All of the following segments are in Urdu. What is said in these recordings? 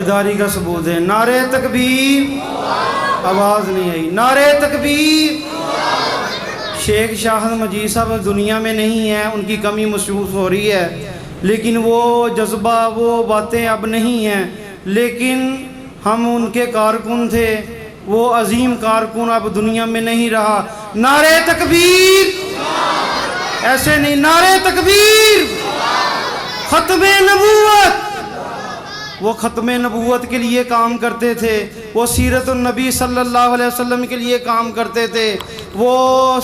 داری کا ثبوت ہے۔ نعرہ تکبیر، آواز نہیں آئی، نعرہ تکبیر۔ شیخ شاہد مجید صاحب دنیا میں نہیں ہیں، ان کی کمی محسوس ہو رہی ہے، لیکن وہ جذبہ، وہ باتیں اب نہیں ہیں، لیکن ہم ان کے کارکن تھے، وہ عظیم کارکن اب دنیا میں نہیں رہا۔ نعرہ تکبیر، ایسے نہیں، نعرہ تکبیر۔ ختم نبوت، وہ ختم نبوت کے لیے کام کرتے تھے، وہ سیرت النبی صلی اللہ علیہ وسلم کے لیے کام کرتے تھے، وہ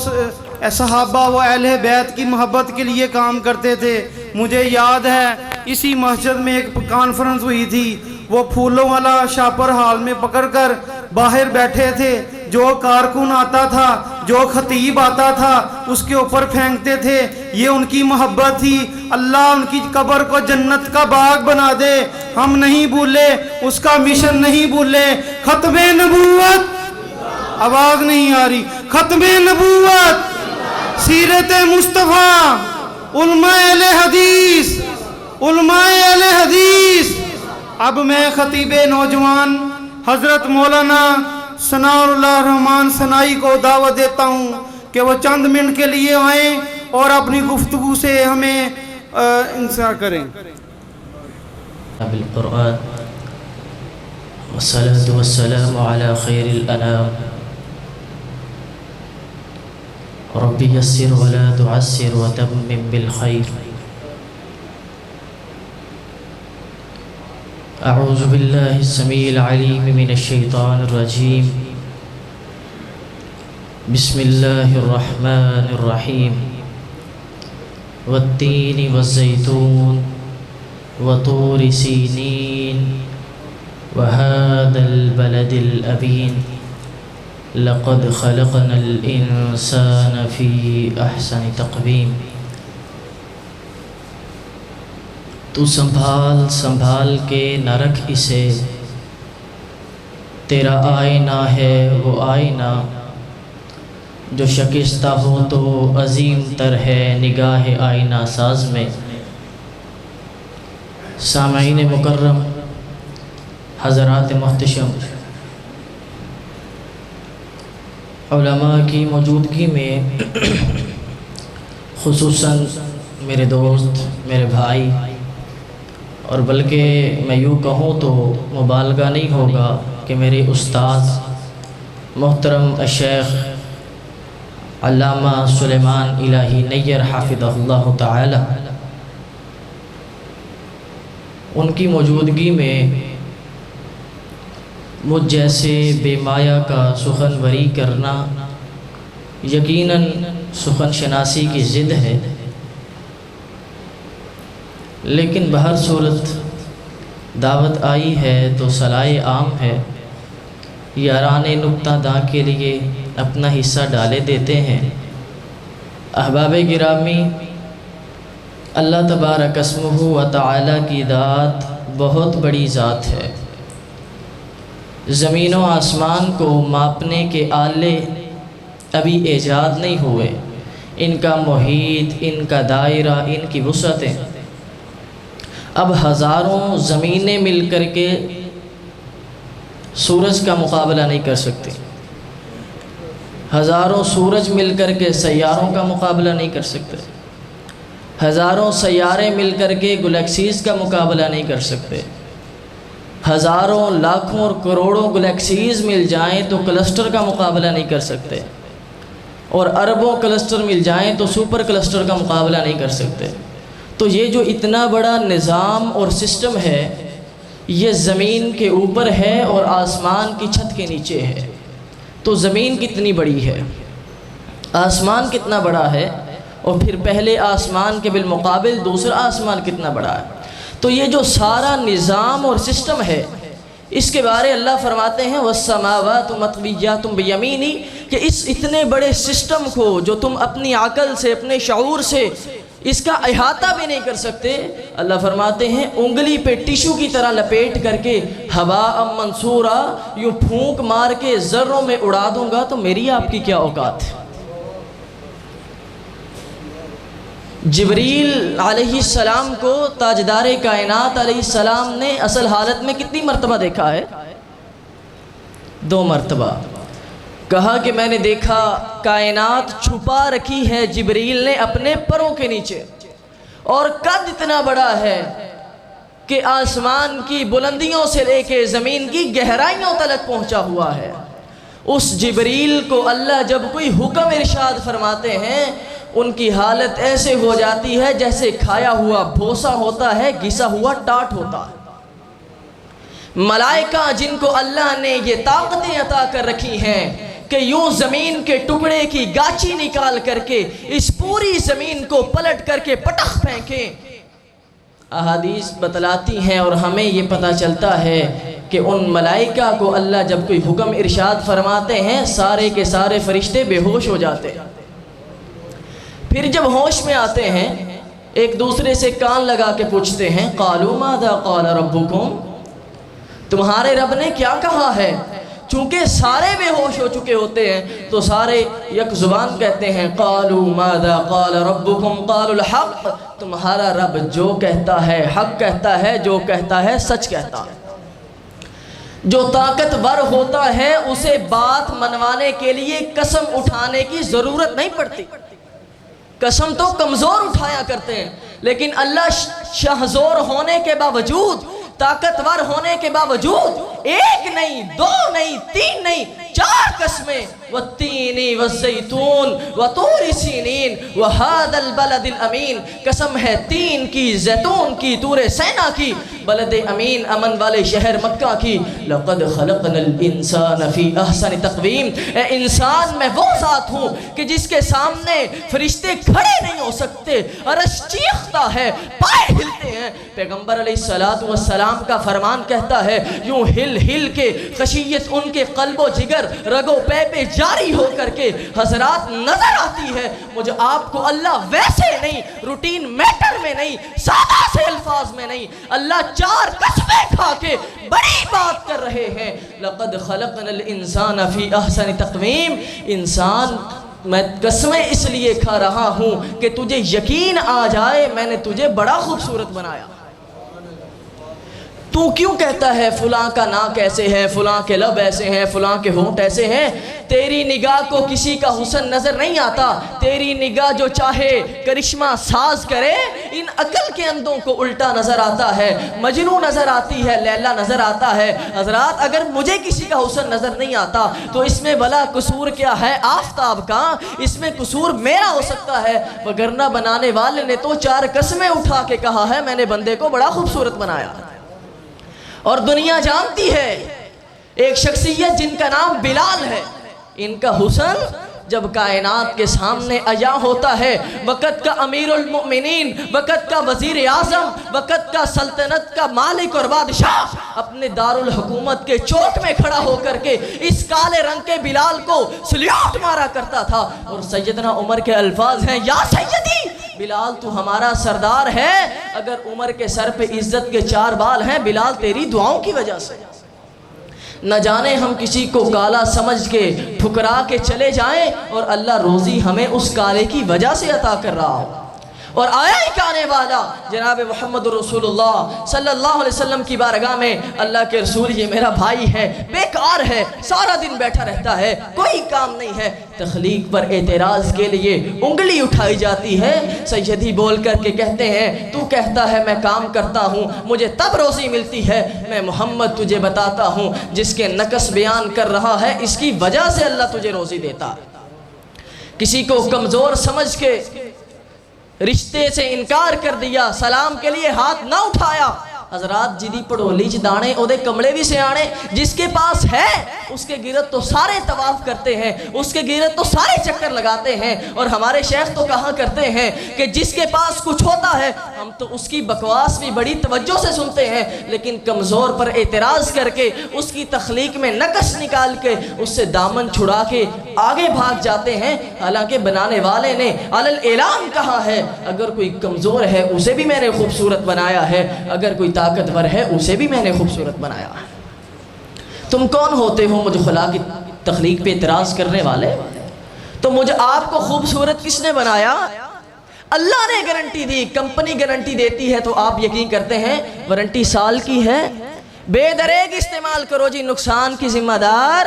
صحابہ و اہل بیت کی محبت کے لیے کام کرتے تھے۔ مجھے یاد ہے اسی مسجد میں ایک کانفرنس ہوئی تھی، وہ پھولوں والا شاپر ہال میں پکڑ کر باہر بیٹھے تھے، جو کارکن آتا تھا، جو خطیب آتا تھا، اس کے اوپر پھینکتے تھے۔ یہ ان کی محبت تھی۔ اللہ ان کی قبر کو جنت کا باغ بنا دے، ہم نہیں بھولے، اس کا مشن نہیں بھولے۔ ختم نبوت، آواز نہیں آ رہی، ختم نبوت، سیرت مصطفیٰ، علماء اہل حدیث، علماء اہل حدیث۔ اب میں خطیب نوجوان حضرت مولانا ثناء اللہ الرحمن ثنائی کو دعوت دیتا ہوں کہ وہ چند منٹ کے لیے آئیں اور اپنی گفتگو سے ہمیں انصار کریں۔ بالقرآن والصلاة والسلام على خير الأنام رب يسر ولا تعسر وتمم بالخير أعوذ بالله السميع العليم من الشيطان الرجيم بسم الله الرحمن الرحيم والتين والزيتون وطور سينين وهذا البلد الأمين لقد خلقنا الإنسان في أحسن تقويم۔ تو سنبھال سنبھال کے نہ رکھ اسے، تیرا آئینہ ہے وہ آئینہ، جو شکستہ ہو تو عظیم تر ہے نگاہ آئینہ ساز میں۔ سامعین مکرم، حضرات محتشم، علماء کی موجودگی میں خصوصاً میرے دوست، میرے بھائی، اور بلکہ میں یوں کہوں تو مبالغہ نہیں ہوگا کہ میرے استاد محترم الشیخ علامہ سلیمان الہی نیر حافظہ اللہ تعالی، ان کی موجودگی میں مجھ جیسے بے مایہ کا سخنوری کرنا یقیناً سخن شناسی کی ضد ہے، لیکن بہر صورت دعوت آئی ہے تو صلاح عام ہے، یاران نکتہ داں کے لیے اپنا حصہ ڈالے دیتے ہیں۔ احباب گرامی، اللہ تبارک اسمہ و تعالی کی ذات بہت بڑی ذات ہے۔ زمین و آسمان کو ماپنے کے آلے ابھی ایجاد نہیں ہوئے، ان کا محیط، ان کا دائرہ، ان کی وسعتیں اب ہزاروں زمینیں مل کر کے سورج کا مقابلہ نہیں کر سکتی، ہزاروں سورج مل کر کے سیاروں کا مقابلہ نہیں کر سکتے، ہزاروں سیارے مل کر کے گلیکسیز کا مقابلہ نہیں کر سکتے، ہزاروں لاکھوں اور کروڑوں گلیکسیز مل جائیں تو کلسٹر کا مقابلہ نہیں کر سکتے، اور اربوں کلسٹر مل جائیں تو سپر کلسٹر کا مقابلہ نہیں کر سکتے۔ تو یہ جو اتنا بڑا نظام اور سسٹم ہے، یہ زمین کے اوپر ہے اور آسمان کی چھت کے نیچے ہے۔ تو زمین کتنی بڑی ہے، آسمان کتنا بڑا ہے، اور پھر پہلے آسمان کے بالمقابل دوسرا آسمان کتنا بڑا ہے۔ تو یہ جو سارا نظام اور سسٹم ہے، اس کے بارے اللہ فرماتے ہیں وَالسَّمَاوَاتُ مَطْوِيَّاتٌ بِيَمِينِهِ، کہ اس اتنے بڑے سسٹم کو جو تم اپنی عقل سے، اپنے شعور سے اس کا احاطہ بھی نہیں کر سکتے، اللہ فرماتے ہیں انگلی پہ ٹیشو کی طرح لپیٹ کر کے ہوا منصورہ یوں پھونک مار کے ذروں میں اڑا دوں گا، تو میری آپ کی کیا اوقات ہے۔ جبریل علیہ السلام کو تاجدار کائنات علیہ السلام نے اصل حالت میں کتنی مرتبہ دیکھا ہے؟ 2 مرتبہ۔ کہا کہ میں نے دیکھا کائنات چھپا رکھی ہے جبریل نے اپنے پروں کے نیچے، اور قد اتنا بڑا ہے کہ آسمان کی بلندیوں سے لے کے زمین کی گہرائیوں تلک پہنچا ہوا ہے۔ اس جبریل کو اللہ جب کوئی حکم ارشاد فرماتے ہیں، ان کی حالت ایسے ہو جاتی ہے جیسے کھایا ہوا بھوسا ہوتا ہے، گھسا ہوا ٹاٹ ہوتا ہے۔ ملائکہ جن کو اللہ نے یہ طاقتیں عطا کر رکھی ہیں کہ یوں زمین کے ٹکڑے کی گاچی نکال کر کے اس پوری زمین کو پلٹ کر کے پٹخ پھینکیں، احادیث بتلاتی ہیں اور ہمیں یہ پتہ چلتا ہے کہ ان ملائکہ کو اللہ جب کوئی حکم ارشاد فرماتے ہیں سارے کے سارے فرشتے بے ہوش ہو جاتے ہیں۔ پھر جب ہوش میں آتے ہیں ایک دوسرے سے کان لگا کے پوچھتے ہیں، قالوا ماذا قال ربکم، تمہارے رب نے کیا کہا ہے؟ چونکہ سارے بے ہوش ہو چکے ہوتے ہیں تو سارے یک زبان کہتے ہیں، قالوا ماذا قال ربکم قالوا الحق، تمہارا رب جو کہتا ہے حق کہتا ہے، جو کہتا ہے سچ کہتا ہے۔ جو طاقتور ہوتا ہے اسے بات منوانے کے لیے قسم اٹھانے کی ضرورت نہیں پڑتی، قسم تو کمزور اٹھایا کرتے ہیں، لیکن اللہ شہزور ہونے کے باوجود، طاقتور ہونے کے باوجود 1 نہیں 2 نہیں 3 نہیں 4 قسمیں، والتین والزیتون وطور سینین وہذا البلد الامین، قسم ہے تین کی، زیتون کی، طور سینا کی، بلد امین امن والے شہر مکہ کی۔ لقد خلقنا الانسان فی احسن تقویم، اے انسان میں وہ ذات ہوں کہ جس کے سامنے فرشتے کھڑے نہیں ہو سکتے، عرش چیختا ہے، پائے ہلتے ہیں۔ پیغمبر علیہ السلام کا فرمان کہتا ہے یوں ہل ہل کے خشیت ان کے قلب و جگر رگ و پے پہ جاری ہو کر کے حضرات نظر آتی ہے۔ مجھے آپ کو اللہ ویسے نہیں، روٹین میٹر میں نہیں، سادہ سے الفاظ میں نہیں، اللہ 4 قسمیں کھا کے بڑی بات کر رہے ہیں۔ لقد خلقنا الانسان فی احسن تقویم، انسان میں قسمیں اس لیے کھا رہا ہوں کہ تجھے یقین آ جائے میں نے تجھے بڑا خوبصورت بنایا۔ تو کیوں کہتا ہے فلاں کا ناک ایسے ہے، فلاں کے لب ایسے ہیں، فلاں کے ہونٹ ایسے ہیں؟ تیری نگاہ کو کسی کا حسن نظر نہیں آتا، تیری نگاہ جو چاہے کرشمہ ساز کرے، ان عقل کے اندوں کو الٹا نظر آتا ہے۔ مجنوں نظر آتی ہے، لیلا نظر آتا ہے۔ حضرات اگر مجھے کسی کا حسن نظر نہیں آتا تو اس میں بھلا قصور کیا ہے آفتاب کا؟ اس میں قصور میرا ہو سکتا ہے، وگرنہ بنانے والے نے تو 4 قسمیں اٹھا کے کہا ہے میں نے بندے کو بڑا خوبصورت بنایا۔ اور دنیا جانتی ہے ایک شخصیت جن کا نام بلال ہے، ان کا حسن جب کائنات کے سامنے عیاں ہوتا ہے، وقت کا امیر المؤمنین، وقت کا وزیر اعظم، وقت کا سلطنت کا مالک اور بادشاہ اپنے دارالحکومت کے چوک میں کھڑا ہو کر کے اس کالے رنگ کے بلال کو سلیوٹ مارا کرتا تھا، اور سیدنا عمر کے الفاظ ہیں، یا سیدی بلال تو ہمارا سردار ہے، اگر عمر کے سر پہ عزت کے 4 بال ہیں بلال تیری دعاؤں کی وجہ سے۔ نہ جانے ہم کسی کو کالا سمجھ کے ٹھکرا کے چلے جائیں اور اللہ روزی ہمیں اس کالے کی وجہ سے عطا کر رہا ہو۔ اور آیا ایک آنے والا جناب محمد رسول اللہ صلی اللہ علیہ وسلم کی بارگاہ میں، اللہ کے رسول یہ میرا بھائی ہے، بیکار ہے، سارا دن بیٹھا رہتا ہے، کوئی کام نہیں ہے۔ تخلیق پر اعتراض کے لیے انگلی اٹھائی جاتی ہے، سیدی بول کر کے کہتے ہیں تو کہتا ہے میں کام کرتا ہوں مجھے تب روزی ملتی ہے، میں محمد تجھے بتاتا ہوں جس کے نقص بیان کر رہا ہے اس کی وجہ سے اللہ تجھے روزی دیتا۔ کسی کو کمزور سمجھ کے رشتے سے انکار کر دیا، سلام کے لیے ہاتھ نہ اٹھایا۔ حضرات جدی پڑولی چ دانے او دے کمڑے بھی سیانے، جس کے پاس ہے اس کے گرد تو سارے طواف کرتے ہیں، اس کے گرد تو سارے چکر لگاتے ہیں، اور ہمارے شیخ تو کہا کرتے ہیں کہ جس کے پاس کچھ ہوتا ہے ہم تو اس کی بکواس بھی بڑی توجہ سے سنتے ہیں، لیکن کمزور پر اعتراض کر کے اس کی تخلیق میں نقص نکال کے اس سے دامن چھڑا کے آگے بھاگ جاتے ہیں، حالانکہ بنانے والے نے علل اعلان کہا ہے اگر کوئی کمزور ہے اسے بھی میں نے خوبصورت بنایا ہے، اگر کوئی طاقتور ہے اسے بھی میں نے خوبصورت بنایا ہے۔ تم کون ہوتے ہو مجھ خلا کی تخلیق پہ اعتراض کرنے والے؟ تو مجھے آپ کو خوبصورت کس نے بنایا؟ اللہ نے گارنٹی دی، کمپنی گارنٹی دیتی ہے تو آپ یقین کرتے ہیں وارنٹی سال کی ہے، بے دریغ استعمال کرو جی، نقصان کی ذمہ دار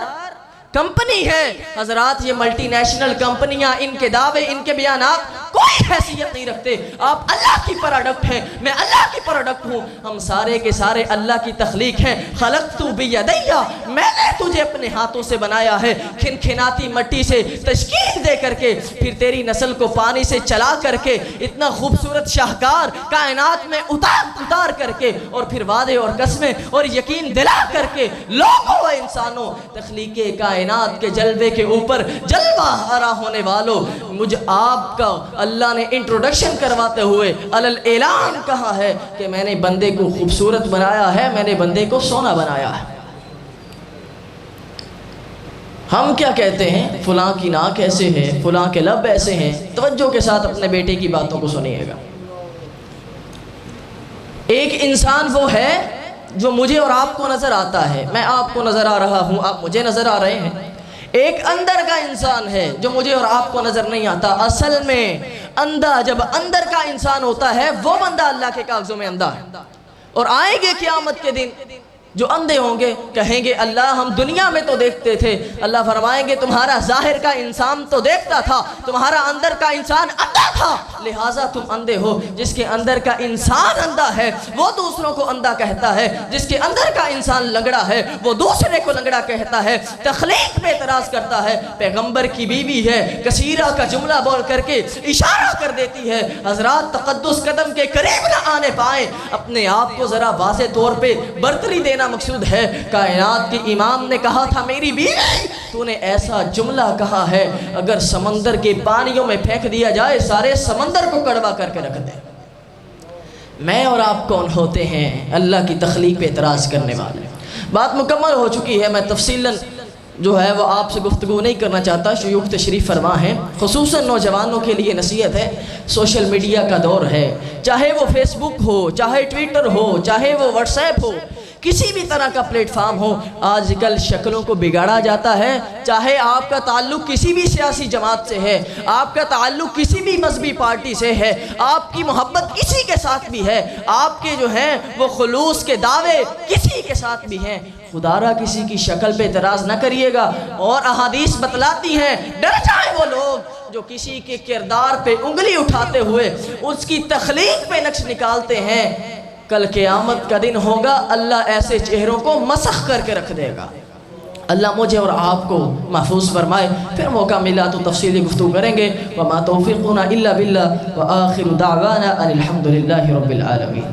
کمپنی ہے۔ حضرات یہ ملٹی نیشنل کمپنیاں، ان کے دعوے، ان کے بیانات کوئی حیثیت نہیں رکھتے۔ آپ اللہ کی پروڈکٹ ہیں، میں اللہ کی پروڈکٹ ہوں، ہم سارے کے سارے اللہ کی تخلیق ہیں۔ خلقت بیدیہ، میں نے تجھے اپنے ہاتھوں سے بنایا ہے، کھنکھناتی مٹی سے تشکیل دے کر کے، پھر تیری نسل کو پانی سے چلا کر کے، اتنا خوبصورت شاہکار کائنات میں اتار کر کے، اور پھر وعدے اور قسمیں اور یقین دلا کر کے، لوگوں و انسانوں، تخلیق کائنات کے جلوے کے اوپر جلوہ آرا ہونے والوں، مجھ آپ کا اللہ نے انٹروڈکشن کرواتے ہوئے علل اعلان کہا ہے کہ میں نے بندے کو خوبصورت بنایا ہے، میں نے بندے کو سونا بنایا ہے۔ ہم کیا کہتے ہیں؟ فلاں کی ناک ایسے ہے، فلاں کے لب ایسے ہیں۔ توجہ کے ساتھ اپنے بیٹے کی باتوں کو سنیے گا۔ ایک انسان وہ ہے جو مجھے اور آپ کو نظر آتا ہے، میں آپ کو نظر آ رہا ہوں، آپ مجھے نظر آ رہے ہیں۔ ایک اندر کا انسان ہے جو مجھے اور آپ کو نظر نہیں آتا۔ اصل میں اندھا جب اندر کا انسان ہوتا ہے وہ بندہ اللہ کے کاغذوں میں اندھا ہے، اور آئیں گے قیامت کے دن جو اندھے ہوں گے کہیں گے اللہ ہم دنیا میں تو دیکھتے تھے، اللہ فرمائیں گے تمہارا ظاہر کا انسان تو دیکھتا تھا، تمہارا اندر کا انسان اندھا تھا، لہٰذا تم اندھے ہو۔ جس کے اندر کا انسان اندھا ہے وہ دوسروں کو اندھا کہتا ہے، جس کے اندر کا انسان لنگڑا ہے وہ دوسرے کو لنگڑا کہتا ہے، تخلیق پہ اعتراض کرتا ہے۔ پیغمبر کی بیوی ہے، کثیرہ کا جملہ بول کر کے اشارہ کر دیتی ہے۔ حضرات تقدس قدم کے قریب نہ آنے پائیں، اپنے آپ کو ذرا واضح طور پہ برتری دینا مقصود ہے۔ کائنات کے امام نے کہا تھا میری بیوی، تو نے ایسا جملہ کہا ہے اگر سمندر کے پانیوں میں پھینک دیا جائے سارے سمندر کو کڑوا کر کے رکھ دے۔ میں اور آپ کون ہوتے ہیں اللہ کی تخلیق پہ اعتراض کرنے والے؟ بات مکمل ہو چکی ہے، میں تفصیلاً جو ہے وہ آپ سے گفتگو نہیں کرنا چاہتا۔ شیوخ تشریف فرما ہیں، خصوصاً نوجوانوں کے لیے نصیحت ہے، سوشل میڈیا کا دور ہے، چاہے وہ فیس بک ہو، چاہے ٹویٹر ہو، چاہے وہ واٹس ایپ ہو، کسی بھی طرح کا پلیٹ فارم ہو، آج کل شکلوں کو بگاڑا جاتا ہے۔ چاہے آپ کا تعلق کسی بھی سیاسی جماعت سے ہے، آپ کا تعلق کسی بھی مذہبی پارٹی سے ہے، آپ کی محبت کسی کے ساتھ بھی ہے، آپ کے جو ہیں وہ خلوص کے دعوے کسی کے ساتھ بھی ہیں، خدا را کسی کی شکل پہ اعتراض نہ کریے گا۔ اور احادیث بتلاتی ہیں ڈر جائیں وہ لوگ جو کسی کے کردار پہ انگلی اٹھاتے ہوئے اس کی تخلیق پہ نقش نکالتے ہیں۔ کل قیامت کا دن ہوگا، اللہ ایسے چہروں کو مسخ کر کے رکھ دے گا۔ اللہ مجھے اور آپ کو محفوظ فرمائے۔ پھر موقع ملا تو تفصیلی گفتگو کریں گے۔ وما توفیقنا الا باللہ، وآخر دعوانا ان الحمد للہ رب العالمین۔